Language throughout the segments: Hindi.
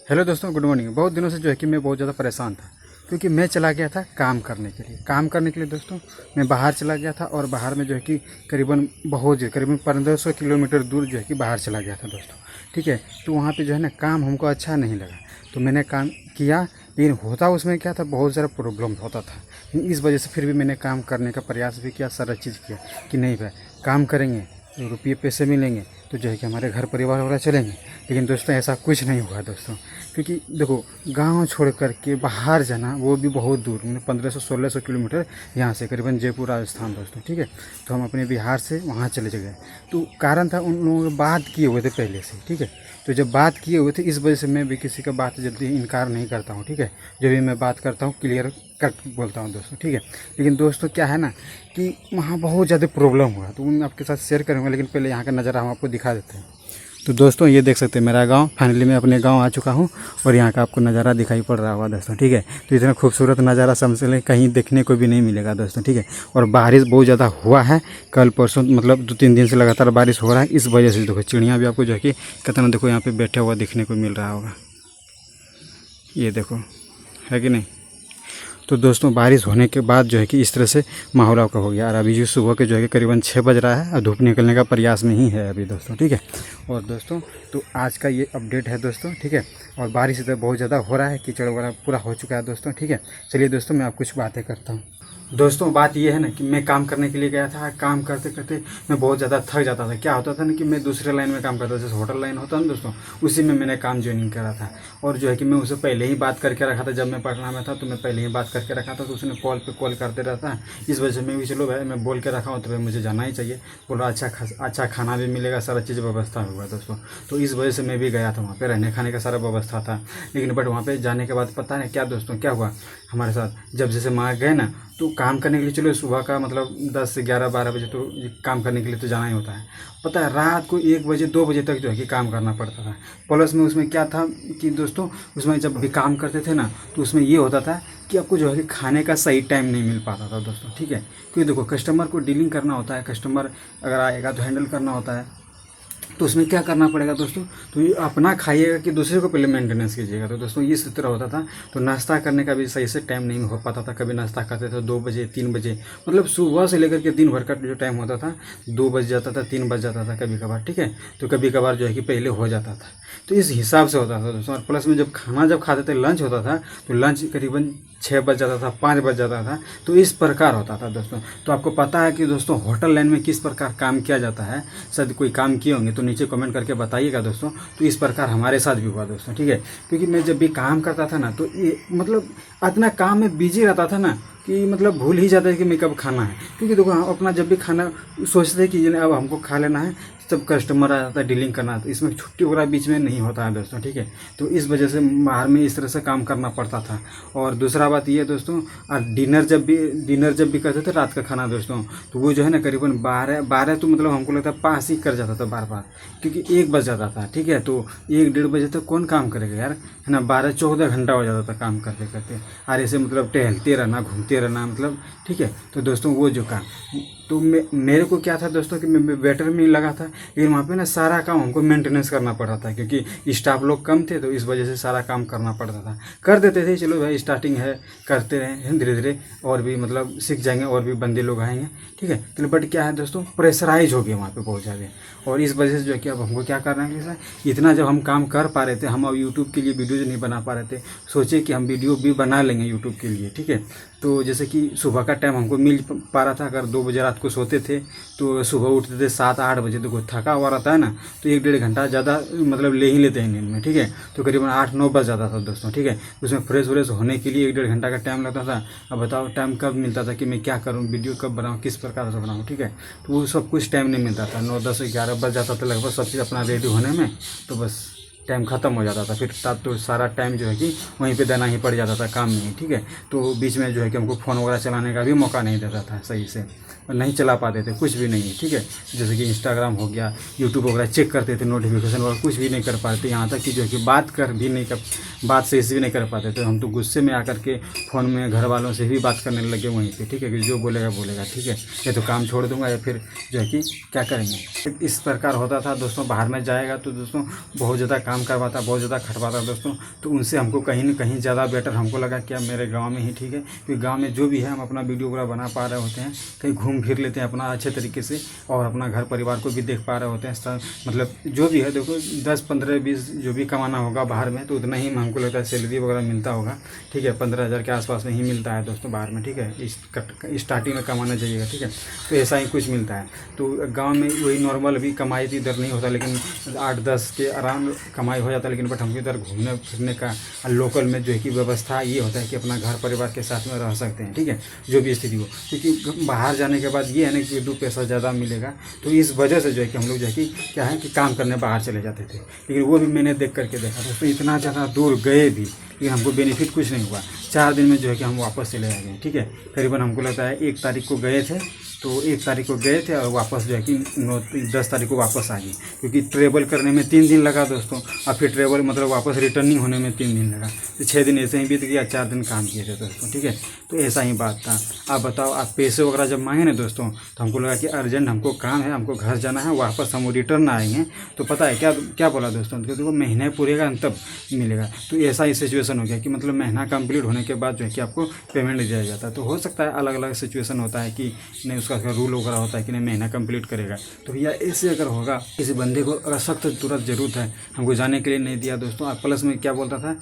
हेलो दोस्तों, गुड मॉर्निंग। बहुत दिनों से जो है कि मैं बहुत ज़्यादा परेशान था, क्योंकि मैं चला गया था काम करने के लिए दोस्तों। मैं बाहर चला गया था और बाहर में जो है कि करीबन 1500 किलोमीटर दूर जो है कि बाहर चला गया था दोस्तों। ठीक है, तो वहाँ पे जो है ना काम हमको अच्छा नहीं लगा, तो मैंने काम किया, लेकिन होता उसमें क्या था, बहुत सारा प्रॉब्लम होता था। इस वजह से फिर भी मैंने काम करने का प्रयास भी किया, सारा चीज़ किया कि नहीं भाई काम करेंगे तो रुपये पैसे मिलेंगे, तो जो है कि हमारे घर परिवार वगैरह चलेंगे। लेकिन दोस्तों ऐसा कुछ नहीं हुआ दोस्तों, क्योंकि देखो गांव छोड़ कर के बाहर जाना, वो भी बहुत दूर, 1500-1600 किलोमीटर यहाँ से, करीबन जयपुर राजस्थान दोस्तों। ठीक है, तो हम अपने बिहार से वहाँ चले गए। तो कारण था उन लोगों ने बात किए हुए थे पहले से। ठीक है, तो जब बात किए हुए थे, इस वजह से मैं भी किसी का बात जल्दी इनकार नहीं करता हूँ। ठीक है, जब भी मैं बात करता हूँ क्लियर कर बोलता हूँ दोस्तों। ठीक है, लेकिन दोस्तों क्या है ना कि वहाँ बहुत ज़्यादा प्रॉब्लम हुआ, तो मैं आपके साथ शेयर करूँगा। लेकिन पहले यहाँ का नज़ारा हम आपको दिखा देते हैं। तो दोस्तों ये देख सकते हैं मेरा गांव। फाइनली मैं अपने गांव आ चुका हूं और यहाँ का आपको नज़ारा दिखाई पड़ रहा होगा दोस्तों। ठीक है, तो इतना खूबसूरत नज़ारा समझ लें कहीं देखने को भी नहीं मिलेगा दोस्तों। ठीक है, और बारिश बहुत ज़्यादा हुआ है, कल परसों मतलब 2-3 दिन से लगातार बारिश हो रहा है। इस वजह से देखो चिड़ियाँ भी आपको जो है कि कितना देखो यहाँ पर बैठा हुआ देखने को मिल रहा होगा, ये देखो, है कि नहीं। तो दोस्तों बारिश होने के बाद जो है कि इस तरह से माहौल आपका हो गया। और अभी जो सुबह के जो है कि करीबन 6 बज रहा है और धूप निकलने का प्रयास में ही है अभी दोस्तों। ठीक है, और दोस्तों तो आज का ये अपडेट है दोस्तों। ठीक है, और बारिश इधर बहुत ज़्यादा हो रहा है, कीचड़ वगैरह पूरा हो चुका है दोस्तों। ठीक है, चलिए दोस्तों मैं आप कुछ बातें करता हूँ। दोस्तों बात ये है ना कि मैं काम करने के लिए गया था, काम करते करते मैं बहुत ज़्यादा थक जाता था। क्या होता था ना कि मैं दूसरे लाइन में काम करता था, जैसे होटल लाइन होता है ना दोस्तों, उसी में मैंने काम ज्वाइनिंग करा था। और जो है कि मैं उसे पहले ही बात करके रखा था, जब मैं पटना में था तो मैं पहले ही बात करके रखा था, तो उसने कॉल पे कॉल करते रहता है। इस वजह से मैं भी चलो भाई मैं बोल के रखा हूँ तो भाई मुझे जाना ही चाहिए। बोला अच्छा खाना भी मिलेगा, सारा चीज़ व्यवस्था हुआ दोस्तों। तो इस वजह से मैं भी गया था, वहाँ पर रहने खाने का सारा व्यवस्था था। लेकिन बट वहाँ पर जाने के बाद पता है क्या दोस्तों क्या हुआ हमारे साथ, जब जैसे वहाँ गए ना तो काम करने के लिए, चलो सुबह का मतलब 10 से 11-12 बजे तो काम करने के लिए तो जाना ही होता है। पता है रात को 1 बजे 2 बजे तक जो है कि काम करना पड़ता था। प्लस में उसमें क्या था कि दोस्तों उसमें जब भी काम करते थे ना तो उसमें ये होता था कि आपको जो है कि खाने का सही टाइम नहीं मिल पाता था दोस्तों। ठीक है, क्योंकि देखो कस्टमर को डीलिंग करना होता है, कस्टमर अगर आएगा तो हैंडल करना होता है, तो उसमें क्या करना पड़ेगा दोस्तों, तो ये अपना खाइएगा कि दूसरे को पहले मेंटेनेंस कीजिएगा। तो दोस्तों ये सूत्र होता था। तो नाश्ता करने का भी सही से टाइम नहीं हो पाता था। कभी नाश्ता करते थे 2 बजे 3 बजे, मतलब सुबह से लेकर के दिन भर का जो टाइम होता था 2 बज जाता था 3 बज जाता था कभी कभार। ठीक है, तो कभी कभार जो है कि पहले हो जाता था। तो इस हिसाब से होता था दोस्तों। और प्लस में जब खाना जब खाते थे, लंच होता था, तो लंच करीबन 6 बज जाता था, 5 बज जाता था। तो इस प्रकार होता था दोस्तों। तो आपको पता है कि दोस्तों होटल लाइन में किस प्रकार काम किया जाता है, शायद कोई काम किए होंगे तो नीचे कमेंट करके बताइएगा दोस्तों। तो इस प्रकार हमारे साथ भी हुआ दोस्तों। ठीक है, क्योंकि मैं जब भी काम करता था ना तो ये मतलब इतना काम में बिजी रहता था ना कि मतलब भूल ही जाता है कि मैं कब खाना है। क्योंकि देखो हम अपना जब भी खाना सोचते हैं कि अब हमको खा लेना है, तब कस्टमर आ जाता है, डीलिंग करना है, तो इसमें छुट्टी वगैरह बीच में नहीं होता है दोस्तों। ठीक है, तो इस वजह से बाहर में इस तरह से काम करना पड़ता था। और दूसरा बात ये दोस्तों, और डिनर जब भी करते थे रात का खाना दोस्तों, तो वो जो है ना करीबन 12 तो मतलब हमको लगता है पास ही कर जाता था बार बार, क्योंकि 1 बज जाता था। ठीक है, तो 1-1:30 बजे तक कौन काम करेगा यार, है ना। 12-14 घंटा हो जाता था काम करते करते, और ऐसे मतलब टहलते रहना, घूमते रहना, मतलब ठीक है। तो दोस्तों वो जो काम, तो मेरे को क्या था दोस्तों कि मैं वेटर में लगा था, लेकिन वहाँ पे ना सारा काम हमको मेंटेनेंस करना पड़ रहा था, क्योंकि स्टाफ लोग कम थे, तो इस वजह से सारा काम करना पड़ता था। कर देते थे चलो भाई स्टार्टिंग है, करते रहे धीरे धीरे, और भी मतलब सीख जाएंगे, और भी बंदे लोग आएंगे। ठीक है, तो बट क्या है दोस्तों, प्रेशराइज हो गया वहाँ पे बहुत ज़्यादा। और इस वजह से जो है कि अब हमको क्या करना है कि इतना जब हम काम कर पा रहे थे, हम अब यूट्यूब के लिए वीडियोज नहीं बना पा रहे थे, सोचे कि हम वीडियो भी बना लेंगे यूट्यूब के लिए। ठीक है, तो जैसे कि सुबह का टाइम हमको मिल पा रहा था, अगर 2 बजे रात को सोते थे तो सुबह उठते थे 7-8 बजे, तो कोई थका हुआ रहता है ना, तो 1-1.5 घंटा ज़्यादा मतलब ले ही लेते हैं नींद में। ठीक है, तो करीबन 8-9 बज जाता था दोस्तों। ठीक है, उसमें फ्रेश व्रेश होने के लिए 1-1.5 घंटा का टाइम लगता था। अब बताओ टाइम कब मिलता था कि मैं क्या करूँ, वीडियो कब बनाऊँ, किस प्रकार से बनाऊँ। ठीक है, तो वो सब कुछ टाइम नहीं मिलता था। 9-10-11 बज जाता था लगभग सब चीज़ अपना रेडी होने में, तो बस टाइम ख़त्म हो जाता था। फिर तब तो सारा टाइम जो है कि वहीं पे देना ही पड़ जाता था काम में। ठीक है, तो बीच में जो है कि हमको फ़ोन वगैरह चलाने का भी मौका नहीं देता था सही से। नहीं चला पाते थे, कुछ भी नहीं, ठीक है। जैसे कि इंस्टाग्राम हो गया, यूट्यूब वगैरह चेक करते थे, नोटिफिकेशन वगैरह कुछ भी नहीं कर पाते, यहाँ तक कि जो है कि बात सही से भी नहीं कर पाते थे। हम तो गुस्से में आकर के फ़ोन में घर वालों से भी बात करने लगे वहीं पे, ठीक है, कि जो बोलेगा बोलेगा, ठीक है, या तो काम छोड़ दूंगा या फिर जो है कि क्या करेंगे। इस प्रकार होता था दोस्तों। बाहर में जाएगा तो दोस्तों बहुत ज़्यादा काम करवाता, बहुत ज़्यादा खटवाता दोस्तों। तो उनसे हमको कहीं न कहीं ज़्यादा बेटर हमको लगा क्या मेरे गाँव में ही, ठीक है, क्योंकि गाँव में जो भी है हम अपना वीडियो वगैरह बना पा रहे होते हैं, कहीं घूम फिर लेते हैं अपना अच्छे तरीके से, और अपना घर परिवार को भी देख पा रहे होते हैं। मतलब जो भी है देखो 10, 15, 20 जो भी कमाना होगा बाहर में तो उतना ही हमको लगता है सैलरी वगैरह मिलता होगा, ठीक है, 15,000 के आसपास में ही मिलता है दोस्तों बाहर में, ठीक है, स्टार्टिंग में कमाना चाहिएगा, ठीक है। तो ऐसा ही कुछ मिलता है। तो गांव में वही नॉर्मल भी कमाई तो इधर नहीं होता, लेकिन 8-10 के आराम कमाई हो जाता है, लेकिन बट हमको इधर घूमने फिरने का लोकल में जो है कि व्यवस्था ये होता है कि अपना घर परिवार के साथ में रह सकते हैं, ठीक है, जो भी स्थिति हो। क्योंकि बाहर जाने के बाद ये है ना कि 2 पैसा ज़्यादा मिलेगा, तो इस वजह से जो है कि हम लोग जो है कि क्या है कि काम करने बाहर चले जाते थे। लेकिन वो भी मैंने देख करके देखा दोस्तों, इतना ज़्यादा दूर गए भी लेकिन हमको बेनिफिट कुछ नहीं हुआ। 4 दिन में जो है कि हम वापस चले आ गए, ठीक है। करीबन हमको लगता है 1 तारीख को गए थे, तो 1 तारीख को गए थे और वापस जो है कि 10 तारीख को वापस आ गए, क्योंकि ट्रेवल करने में 3 दिन लगा दोस्तों, और फिर ट्रेवल मतलब वापस रिटर्निंग होने में 3 दिन लगा, तो 6 दिन ऐसे ही बीत गया, 4 दिन काम किए थे दोस्तों, ठीक है। तो ऐसा ही बात था। आप बताओ, आप पैसे वगैरह जब मांगे ना दोस्तों, तो हमको लगा कि अर्जेंट हमको काम है, हमको घर जाना है, वापस हम रिटर्न आएंगे, तो पता है क्या बोला दोस्तों, तो देखो महीने पूरेगा तब मिलेगा। तो ऐसा ही सिचुएशन हो गया कि मतलब महीना कंप्लीट होने के बाद जो है कि आपको पेमेंट दिया जाता है। तो हो सकता है अलग अलग सिचुएशन होता है कि नहीं, उसका रूल वगैरह होता है कि नहीं महीना कंप्लीट करेगा। तो भैया ऐसे अगर होगा, किसी बंदे को अगर सख्त तुरंत ज़रूरत है, हमको जाने के लिए नहीं दिया दोस्तों। और प्लस में क्या बोलता था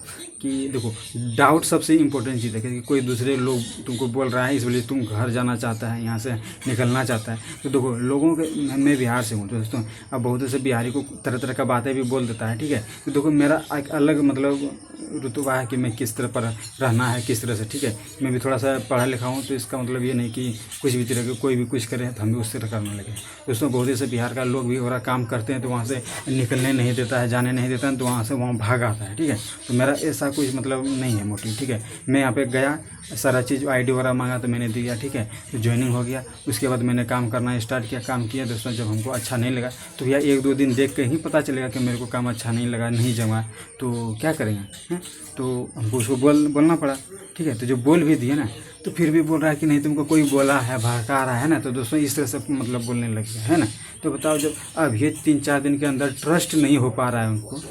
कि देखो डाउट सबसे इंपॉर्टेंट चीज़ है, कि कोई दूसरे लोग तुमको बोल रहा है इस वजह तुम घर जाना चाहता है, यहाँ से निकलना चाहता है। तो देखो लोगों के, मैं बिहार से हूँ दोस्तों, अब बहुत से बिहारी को तरह तरह का बातें भी बोल देता है, ठीक है। तो देखो मेरा एक अलग मतलब रुतबा है कि मैं किस तरह पर रहना है, किस तरह से, ठीक है। मैं भी थोड़ा सा पढ़ा लिखा हूँ, तो इसका मतलब ये नहीं कि कुछ भी तरह के कोई भी कुछ करे तो हम भी उस तरह करने लगे दोस्तों। बहुत से बिहार का लोग भी वगैरह काम करते हैं तो वहाँ से निकलने नहीं देता है, जाने नहीं देता है, तो वहाँ से भाग आता है, ठीक है। तो मेरा ऐसा कुछ मतलब नहीं है मोटिव, ठीक है। मैं यहाँ पे गया, सारा चीज़ ID वगैरह मांगा तो मैंने दिया, ठीक है, तो ज्वाइनिंग हो गया। उसके बाद मैंने काम करना स्टार्ट किया, काम किया दोस्तों। जब हमको अच्छा नहीं लगा तो भैया 1-2 दिन देख के ही पता चलेगा कि मेरे को काम अच्छा नहीं लगा, नहीं जमा, तो क्या करेंगे हैं। तो हमको उसको बोलना पड़ा, ठीक है। तो जो बोल भी दिए ना, तो फिर भी बोल रहा है कि नहीं तुमको कोई बोला है, भड़का रहा है ना, तो दोस्तों इस तरह से मतलब बोलने लग गया है ना। तो बताओ, जब अब ये 3-4 दिन के अंदर ट्रस्ट नहीं हो पा रहा है उनको,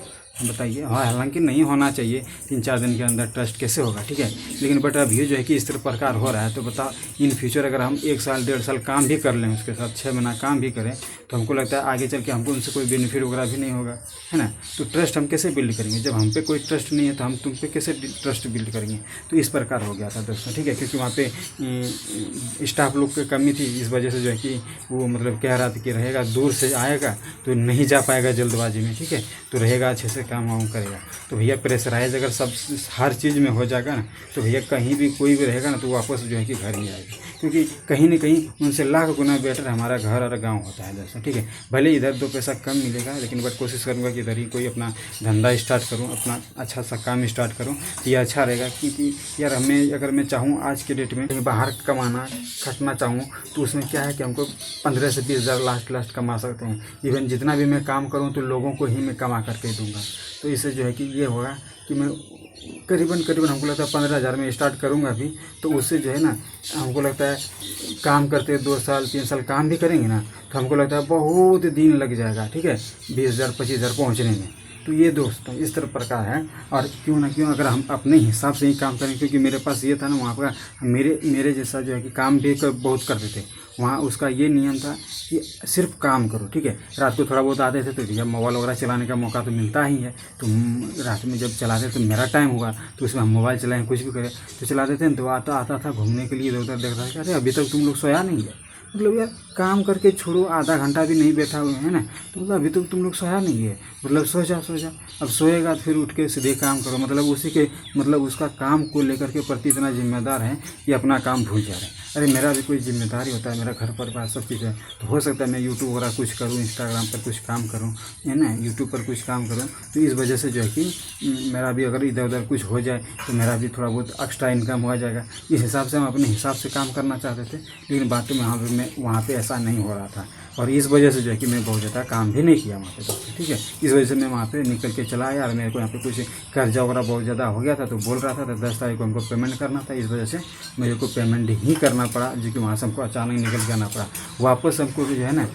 बताइए। हाँ, हालांकि नहीं होना चाहिए, 3-4 दिन के अंदर ट्रस्ट कैसे होगा, ठीक है। लेकिन बट अभी जो है कि इस तरह प्रकार हो रहा है, तो बताओ इन फ्यूचर अगर हम 1 साल 1.5 साल काम भी कर लें, उसके साथ 6 महीना काम भी करें, तो हमको लगता है आगे चल के हमको उनसे कोई बेनिफिट वगैरह भी नहीं होगा, है ना। तो ट्रस्ट हम कैसे बिल्ड करेंगे जब हम पे कोई ट्रस्ट नहीं है, तो हम तुम पे कैसे ट्रस्ट बिल्ड करेंगे। तो इस प्रकार हो गया था दोस्तों, ठीक है। क्योंकि वहाँ पे स्टाफ लोग की कमी थी, इस वजह से जो है कि वो मतलब कह रहा था कि रहेगा, दूर से आएगा तो नहीं जा पाएगा जल्दबाजी में, ठीक है, तो रहेगा अच्छे से काम वाम करेगा। तो भैया प्रेशराइज अगर सब हर चीज़ में हो जाएगा ना, तो भैया कहीं भी कोई भी रहेगा ना, तो वापस जो है कि घर ही आएगा। क्योंकि कहीं ना कहीं उनसे लाख गुना बेटर हमारा घर और गांव होता है दोस्तों, ठीक है। भले इधर 2 पैसा कम मिलेगा, लेकिन बट कोशिश करूंगा कि इधर ही कोई अपना धंधा स्टार्ट करूं, अपना अच्छा सा काम स्टार्ट करूं, तो ये अच्छा रहेगा। क्योंकि यार हमें अगर मैं चाहूँ आज के डेट में कहीं बाहर कमाना खटना चाहूँ, तो उसमें क्या है कि हमको 15 से 20 हज़ार लास्ट कमा सकते हैं। इवन जितना भी मैं काम करूँ तो लोगों को ही मैं कमा करके दूँगा। तो इससे जो है कि ये होगा कि मैं करीबन हमको लगता है 15,000 में स्टार्ट करूँगा अभी। तो उससे जो है ना, हमको लगता है काम करते 2 साल 3 साल काम भी करेंगे ना, तो हमको लगता है बहुत दिन लग जाएगा, ठीक है, 20,000 25,000 पहुँचने में। तो ये दोस्तों इस तरह प्रकार है। और क्यों ना क्यों अगर हम अपने हिसाब से ही काम करें, क्योंकि मेरे पास ये था ना वहाँ पर मेरे जैसा जो है कि काम भी बहुत करते थे वहाँ। उसका ये नियम था कि सिर्फ काम करो, ठीक है। रात को थोड़ा बहुत आते थे तो जब मोबाइल वगैरह चलाने का मौका तो मिलता ही है, तो रात में जब चलाते तो मेरा टाइम हुआ तो उसमें हम मोबाइल चलाएं कुछ भी करें तो चलाते थे। तो आता था घूमने के लिए, इधर उधर देखता था, अरे अभी तक तुम लोग सोया नहीं है, मतलब यार काम करके छोड़ो, आधा घंटा भी नहीं बैठा हुए है ना, तो मतलब अभी तक तुम लोग सोया नहीं है, मतलब सो जा। अब सोएगा फिर उठ के सीधे काम करो, मतलब उसी के मतलब उसका काम को लेकर के प्रति इतना जिम्मेदार है कि अपना काम भूल जा रहे हैं। अरे मेरा भी कोई जिम्मेदारी होता है, मेरा घर परिवार सब चीज़ है। तो हो सकता है मैं यूट्यूब वगैरह कुछ करूँ, इंस्टाग्राम पर कुछ काम करूँ, है ना, यूट्यूब पर कुछ काम करूँ। तो इस वजह से जो है कि मेरा भी अगर इधर उधर कुछ हो जाए तो मेरा भी थोड़ा बहुत एक्स्ट्रा इनकम हो जाएगा। इस हिसाब से हम अपने हिसाब से काम करना चाहते थे। लेकिन बात तो यहाँ पर मैं वहाँ पे ऐसा नहीं हो रहा था, और इस वजह से जो है कि मैं बहुत ज़्यादा काम भी नहीं किया वहाँ पे दोस्तों, ठीक है। इस वजह से मैं वहाँ पे निकल के चला आया, और मेरे को यहाँ पे कुछ कर्जा वगैरह बहुत ज़्यादा हो गया था, तो बोल रहा था तो 10 तारीख को हमको पेमेंट करना था। इस वजह से मेरे को पेमेंट ही करना पड़ा, जो कि वहाँ से हमको अचानक निकल के आना पड़ा। वापस हमको जो है ना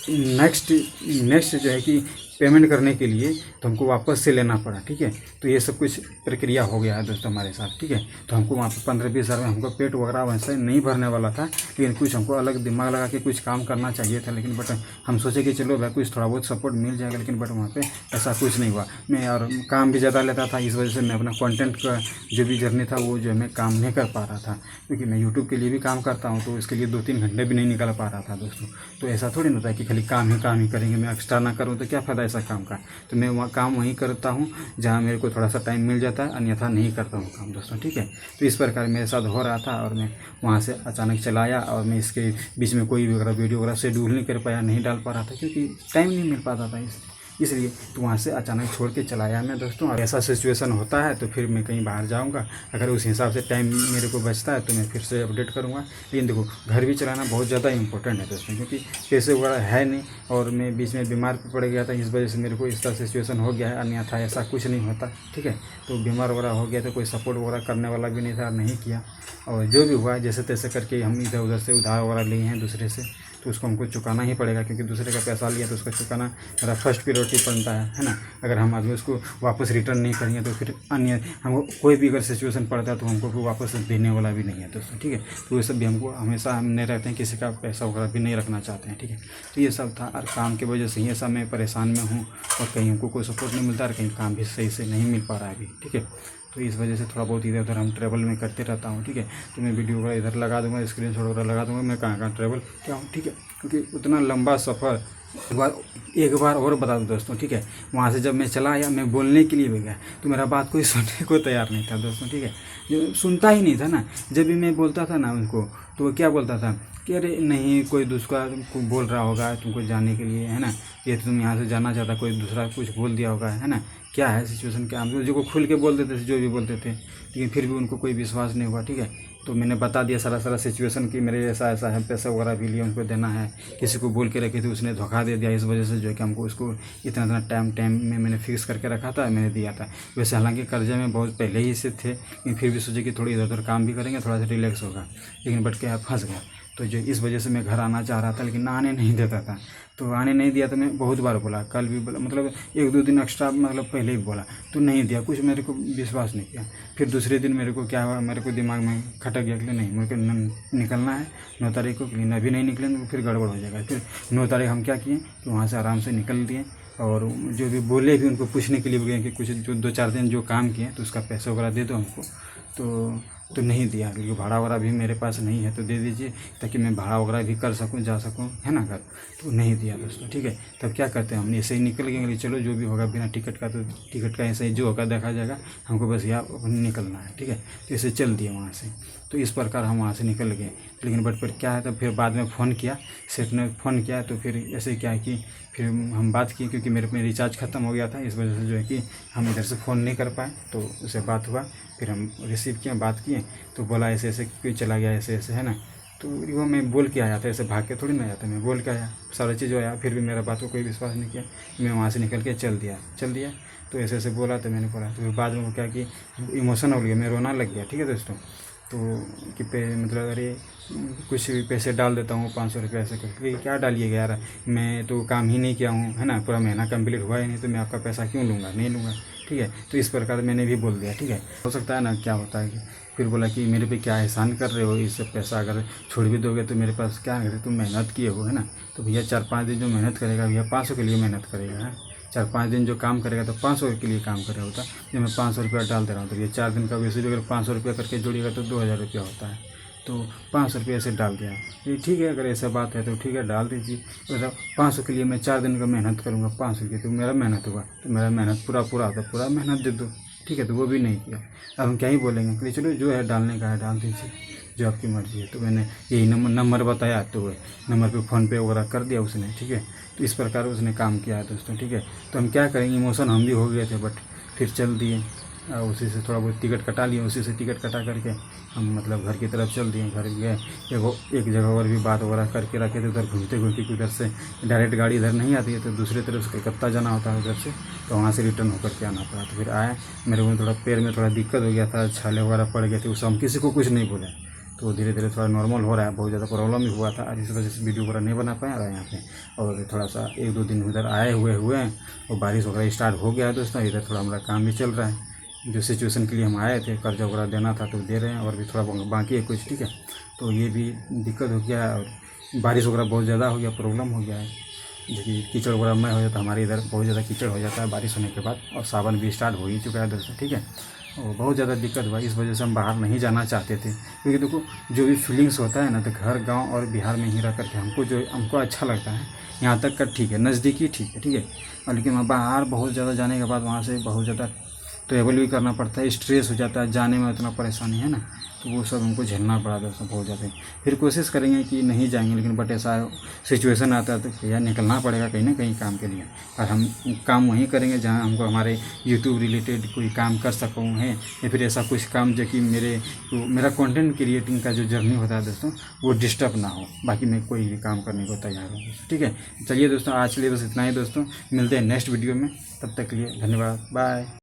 नेक्स्ट जो है कि पेमेंट करने के लिए तो हमको वापस से लेना पड़ा, ठीक है। तो ये सब कुछ प्रक्रिया हो गया है दोस्तों हमारे साथ, ठीक है। तो हमको वहाँ पे 15-20 हज़ार में हमको पेट वगैरह वैसे नहीं भरने वाला था, लेकिन कुछ हमको अलग दिमाग लगा के कुछ काम करना चाहिए था, लेकिन बट हम सोचे कि चलो भाई कुछ थोड़ा बहुत सपोर्ट मिल जाएगा, लेकिन बट वहाँ पे ऐसा कुछ नहीं हुआ। मैं और काम भी ज़्यादा लेता था, इस वजह से मैं अपना कंटेंट का जो भी जर्नी था वो जो है मैं काम नहीं कर पा रहा था, क्योंकि मैं यूट्यूब के लिए भी काम करता हूँ, तो इसके लिए 2-3 घंटे भी नहीं निकाल पा रहा था दोस्तों। तो ऐसा थोड़ी ना होता है कि खाली काम ही करेंगे, मैं एक्स्ट्रा ना करूँ तो क्या फ़ायदा ऐसा काम का। तो मैं वहाँ काम वहीं करता हूँ जहाँ मेरे को थोड़ा सा टाइम मिल जाता है, अन्यथा नहीं करता हूँ काम दोस्तों, ठीक है। तो इस प्रकार मेरे साथ हो रहा था, और मैं वहाँ से अचानक चला आया, और मैं इसके बीच में कोई वगैरह वीडियो वगैरह शेड्यूल नहीं कर पाया, नहीं डाल पा रहा था, क्योंकि टाइम नहीं मिल पाता था इसलिए। तो वहाँ से अचानक छोड़ के चला आया मैं दोस्तों। और ऐसा सिचुएशन होता है तो फिर मैं कहीं बाहर जाऊँगा, अगर उस हिसाब से टाइम मेरे को बचता है तो मैं फिर से अपडेट करूँगा। लेकिन देखो घर भी चलाना बहुत ज़्यादा इंपॉर्टेंट है दोस्तों, क्योंकि पैसे वगैरह है नहीं, और मैं बीच में बीमार पड़ गया था, इस वजह से मेरे को इस तरह सिचुएशन हो गया है, अन्यथा ऐसा कुछ नहीं होता, ठीक है। तो बीमार वगैरह हो गया तो कोई सपोर्ट वगैरह करने वाला भी नहीं था, नहीं किया, और जो भी हुआ जैसे तैसे करके हम इधर उधर से उधार वगैरह लिए हैं दूसरे से, तो उसको हमको चुकाना ही पड़ेगा, क्योंकि दूसरे का पैसा लिया तो उसको चुकाना मेरा फर्स्ट प्रायोरिटी बनता है ना। अगर हम अभी उसको वापस रिटर्न नहीं करेंगे तो फिर अन्य हमको कोई भी अगर सिचुएशन पड़ता है तो हमको फिर वापस देने वाला भी नहीं है दोस्तों, ठीक है। तो ये सब भी हमको हमेशा हम नहीं रहते हैं, किसी का पैसा वगैरह भी नहीं रखना चाहते हैं, ठीक है। तो ये सब था, और काम की वजह से ही ऐसा मैं परेशान में हूँ, और कहीं हमको कोई सपोर्ट नहीं मिलता, और कहीं काम भी सही से नहीं मिल पा रहा है अभी, ठीक है। तो इस वजह से थोड़ा बहुत इधर उधर हम ट्रैवल में करते रहता हूँ, ठीक है। तो मैं वीडियो वगैरह इधर लगा दूँगा, स्क्रीनशॉट वगैरह लगा दूँगा, मैं कहाँ कहाँ ट्रैवल क्या हूँ, ठीक है। क्योंकि उतना लंबा सफ़र एक बार और बता दूँ दोस्तों, ठीक है। वहाँ से जब मैं चला आया, मैं बोलने के लिए भी गया, तो मेरा बात कोई सुनने को तैयार नहीं था दोस्तों, ठीक है। जो सुनता ही नहीं था ना, जब भी मैं बोलता था ना उनको, तो वो क्या बोलता था कि अरे नहीं, कोई दूसरा तुमको बोल रहा होगा तुमको जाने के लिए, है ना, ये तुम यहाँ से जाना चाहता, कोई दूसरा कुछ बोल दिया होगा, है ना, क्या है सिचुएशन, क्या हम जो को खुल के बोल देते थे, जो भी बोलते थे, लेकिन फिर भी उनको कोई विश्वास नहीं हुआ, ठीक है। तो मैंने बता दिया सारा सिचुएशन कि मेरे ऐसा ऐसा है, पैसा वगैरह भी लिया, उनको देना है, किसी को बोल के रखी थी, उसने धोखा दे दिया, इस वजह से जो है कि हमको उसको इतना टाइम में मैंने फिक्स करके रखा था, मैंने दिया था। वैसे हालांकि कर्जे में बहुत पहले ही से थे, लेकिन फिर भी सोचे कि थोड़ी इधर उधर काम भी करेंगे, थोड़ा सा रिलैक्स होगा, लेकिन बट के फंस गया। तो जो इस वजह से मैं घर आना चाह रहा था, लेकिन आने नहीं देता था, तो आने नहीं दिया। तो मैं बहुत बार बोला, कल भी बोला, मतलब 1-2 दिन एक्स्ट्रा मतलब पहले ही बोला, तो नहीं दिया, कुछ मेरे को विश्वास नहीं किया। फिर दूसरे दिन मेरे को क्या हुआ, मेरे को दिमाग में खटक गया कि नहीं, मेरे को निकलना है 9 तारीख को, लेकिन अभी नहीं निकलेंगे तो फिर गड़बड़ हो जाएगा। फिर 9 तारीख हम क्या किए कि वहाँ से आराम से निकल दिए, और जो भी बोले भी उनको पूछने के लिए गए कि कुछ जो 2-4 दिन जो काम किए तो उसका पैसा वगैरह दे दो हमको, तो नहीं दिया, क्योंकि भाड़ा वगैरह भी मेरे पास नहीं है, तो दे दीजिए ताकि मैं भाड़ा वगैरह भी कर सकूं, जा सकूं, है ना घर। तो नहीं दिया दोस्तों, ठीक है। तब क्या करते हैं, हम ऐसे ही निकल गए, चलो जो भी होगा बिना टिकट का, तो टिकट का ऐसे ही जो होगा देखा जाएगा, हमको बस यहाँ निकलना है, ठीक है। तो ऐसे चल दिए वहाँ से, तो इस प्रकार हम वहाँ से निकल गए। लेकिन बट फिर क्या है, तब फिर बाद में फ़ोन किया, सेठ ने फ़ोन किया, तो फिर ऐसे क्या है कि फिर हम बात किए, क्योंकि मेरे में रिचार्ज ख़त्म हो गया था, इस वजह से जो है कि हम इधर से फ़ोन नहीं कर पाए, तो उससे बात हुआ, फिर हम रिसीव किए, बात किए, तो बोला ऐसे ऐसे क्यों चला गया, ऐसे ऐसे, है ना। तो वो मैं बोल के आया था, ऐसे भाग के थोड़ी ना आया था, मैं बोल के आया, सारा चीज़ आया, फिर भी मेरा बात को कोई विश्वास नहीं किया। मैं वहाँ से निकल के चल दिया। तो ऐसे ऐसे बोला, तो मैंने बोला, तो फिर बाद में वो क्या कि इमोशन हो गया, मैं रोना लग गया, ठीक है दोस्तों। तो कि मतलब अरे कुछ पैसे डाल देता हूँ, 500 रुपये ऐसे करके, क्या डालिएगा यार, मैं तो काम ही नहीं किया हूँ, है ना, पूरा महीना कंप्लीट हुआ ही नहीं, तो मैं आपका पैसा क्यों लूँगा, नहीं लूँगा, ठीक है। तो इस प्रकार मैंने भी बोल दिया, ठीक है। हो सकता है ना, क्या होता है कि फिर बोला कि मेरे पे क्या एहसान कर रहे हो, इससे पैसा अगर छोड़ भी दोगे तो मेरे पास क्या है, तुम मेहनत किए हो, है ना। तो भैया 4-5 दिन जो मेहनत करेगा, भैया 500 के लिए मेहनत करेगा, है 4-5 दिन जो काम करेगा तो 500 के लिए काम कर रहा होता। जो मैं 500 रुपया डाल दे रहा हूँ, तो ये 4 दिन का वैसे भी अगर 500 रुपया करके जोड़िएगा तो 2000 रुपया होता है, तो 500 रुपये ऐसे डाल दिया। ये ठीक है, अगर ऐसा बात है तो ठीक है, डाल दीजिए। मतलब 500 के लिए मैं 4 दिन का मेहनत करूँगा, 500 की तो मेरा मेहनत हुआ, तो मेरा मेहनत पूरा होता, पूरा मेहनत दे दो, ठीक है। तो वो भी नहीं किया। अब हम क्या ही बोलेंगे कि चलो जो है डालने का है डाल दीजिए, जो आपकी मर्ज़ी है। तो मैंने यही नंबर बताया, तो नंबर पे फ़ोन पे वगैरह कर दिया उसने, ठीक है। तो इस प्रकार उसने काम किया है दोस्तों, ठीक है। तो हम क्या करेंगे, इमोशन हम भी हो गए थे, बट फिर चल दिए, उसी से थोड़ा बहुत टिकट कटा लिए, उसी से टिकट कटा करके हम मतलब घर की तरफ चल दिए। घर गए, एक जगह और भी बात वगैरह करके रखे थे, उधर घूमते घूमते उधर से डायरेक्ट गाड़ी इधर नहीं आती है, तो दूसरी तरफ से कलकत्ता जाना होता है उधर से, तो वहाँ से रिटर्न होकर के आना पड़ा। तो फिर आए, मेरे को थोड़ा पैर में थोड़ा दिक्कत हो गया था, छाले वगैरह पड़ गए थे, उससे हम किसी को कुछ नहीं बोले, तो धीरे धीरे थोड़ा नॉर्मल हो रहा है। बहुत ज़्यादा प्रॉब्लम ही हुआ था, इस वजह से वीडियो वगैरह नहीं बना पाया रहा यहाँ पे। और थोड़ा सा 1-2 दिन उधर आए हुए हैं, और बारिश वगैरह स्टार्ट हो गया है दोस्तों। इधर थोड़ा हमारा काम भी चल रहा है, जो सिचुएशन के लिए हम आए थे, कर्जा वगैरह देना था तो दे रहे हैं, और भी थोड़ा बाकी है कुछ, ठीक है। तो ये भी दिक्कत हो गया है, और बारिश वगैरह बहुत ज़्यादा हो गया, प्रॉब्लम हो गया है, जो कि कीचड़ वगैरह में हो जाता है। हमारे इधर बहुत ज़्यादा कीचड़ हो जाता है बारिश होने के बाद, और सावन भी स्टार्ट हो ही चुका है दोस्तों, ठीक है। और बहुत ज़्यादा दिक्कत हुआ, इस वजह से हम बाहर नहीं जाना चाहते थे, क्योंकि देखो जो भी फीलिंग्स होता है ना, तो घर गांव और बिहार में ही रह करके हमको अच्छा लगता है। यहाँ तक का ठीक है, नज़दीकी ठीक है, ठीक है। और लेकिन वहाँ बाहर बहुत ज़्यादा जाने के बाद वहाँ से बहुत ज़्यादा ट्रैवल भी करना पड़ता है, स्ट्रेस हो जाता है, जाने में इतना परेशानी है ना, तो वो सब हमको झेलना पड़ा दोस्तों बहुत ज़्यादा। फिर कोशिश करेंगे कि नहीं जाएंगे, लेकिन बट ऐसा सिचुएशन आता है तो भैया निकलना पड़ेगा कहीं ना कहीं काम के लिए। और हम काम वहीं करेंगे जहाँ हमको हमारे यूट्यूब रिलेटेड कोई काम कर सकूँ है, या फिर ऐसा कुछ काम जो कि मेरा कंटेंट क्रिएटिंग का जो जर्नी होता है दोस्तों, वो डिस्टर्ब ना हो। बाकी मैं कोई भी काम करने को तैयार हूँ, ठीक है। चलिए दोस्तों, आज के लिए बस इतना ही दोस्तों, मिलते हैं नेक्स्ट वीडियो में, तब तक के लिए धन्यवाद, बाय।